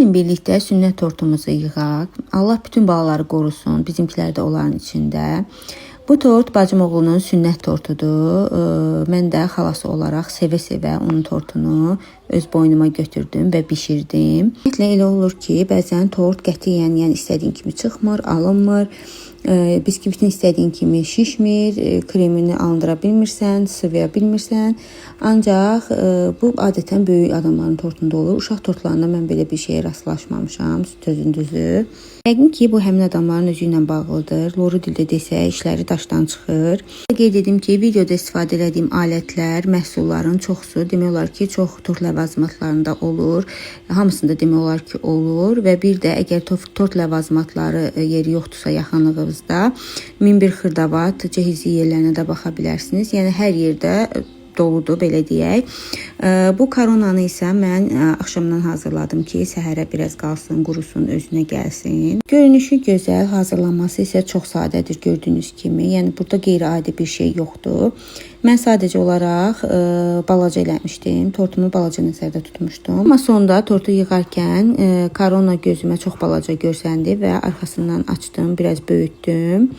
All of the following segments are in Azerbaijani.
Gəlin birlikdə sünnət tortumuzu yığaq. Allah bütün balaları qorusun, bizimkilər də onların içində. Bu tort bacım oğlunun sünnət tortudur. Mən də xalası olaraq sevə-sevə onun tortunu öz boynuma götürdüm və bişirdim. Elə olur ki, bəzən tort qətiyyən istədiyin kimi çıxmır, alınmır. Biskvitin istədiyin kimi şişmir, kremini alındıra bilmirsən, sıvıya bilmirsən. Ancaq bu adətən böyük adamların tortunda olur. Uşaq tortlarında mən belə bir şeyə rastlaşmamışam, sözün düzü. Yəqin ki, bu həmin adamların özü ilə bağlıdır. Loru dildə desək, işləri daşdan çıxır. Qeyd edim ki, videoda istifadə etdiyim alətlər, məhsulların çoxsu demək olar ki, çox tort ləvazimatlarında olur. Hamısında demək olar ki, olur və bir də əgər tort ləvazimatları yeri yoxdursa yaxınlığınızda 1001 xırdavat cehizli yerlərinə də baxa bilərsiniz. Yəni hər yerdə doludur, belə deyək. Bu koronanı isə mən axşamdan hazırladım ki, səhərə biraz qalsın, qurusun, özünə gəlsin. Görünüşü gözəl, hazırlanması isə çox sadədir gördüyünüz kimi. Yəni burada qeyri-adi bir şey yoxdur. Mən sadəcə olaraq balaca eləmişdim. Tortumu balaca nəzərdə tutmuşdum. Amma sonda tortu yığarkən korona gözümə çox balaca görsəndi və arxasından açdım, biraz böyütdüm.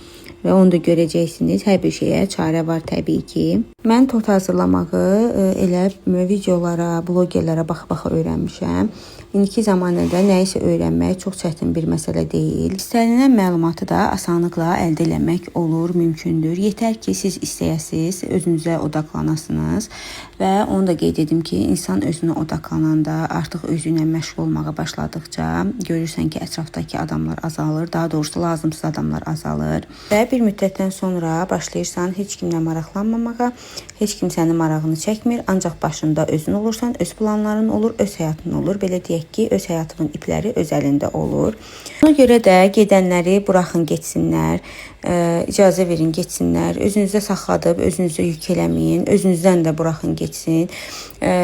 Və onu da görəcəksiniz. Hər bir şeyə çarə var təbii ki. Mən tort hazırlamağı elə videolara, blogerlərə baxa-baxa öyrənmişəm. İndiki zamanədə nəyisə öyrənmək çox çətin bir məsələ deyil. İstənilən məlumatı da asanlıqla əldə etmək olur, mümkündür. Yetər ki, siz istəyəsiniz, özünüzə odaqlanasınız və onu da qeyd edim ki, insan özünə odaqlananda, artıq özü ilə məşğul olmağa başladıqca görürsən ki, ətrafdakı adamlar azalır, daha doğrusu lazımsız adamlar azalır və bir müddətdən sonra başlayırsan heç kimlə maraqlanmamağa, heç kim sənin marağını çəkmir, ancaq başında özün olursan, öz planların olur, öz həyatın olur. Belə deyək ki, öz həyatının ipləri öz əlində olur. Ona görə də gedənləri buraxın getsinlər, icazə verin getsinlər, özünüzdə saxladıb, özünüzdə yük eləməyin, özünüzdən də buraxın getsin.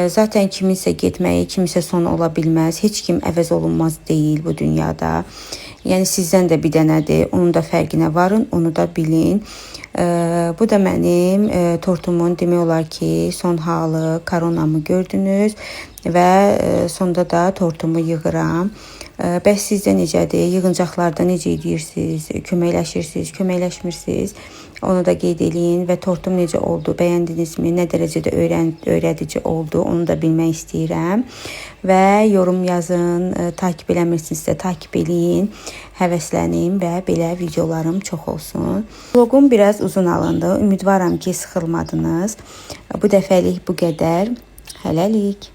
Zaten kiminsə getməyi, kimisə sonu ola bilməz, heç kim əvəz olunmaz deyil bu dünyada. Yəni sizdən də bir dənədir, onun da fərqinə varın, onu da bilin. Bu da mənim tortumun demək olar ki, son halı, koronamı gördünüz və sonda da tortumu yığıram. Bəs sizdə necədir? Yığıncaqlarda necə edirsiniz? Köməkləşirsiniz, köməkləşmirsiniz? Onu da qeyd edin və tortum necə oldu? Bəyəndinizmi? Nə dərəcədə öyrədici oldu? Onu da bilmək istəyirəm. Və yorum yazın, takip eləmirsinizsə takip eləyin, həvəslənin və belə videolarım çox olsun. Vlogum biraz uzun alındı. Ümidvaram ki, sıxılmadınız. Bu dəfəlik bu qədər. Hələlik.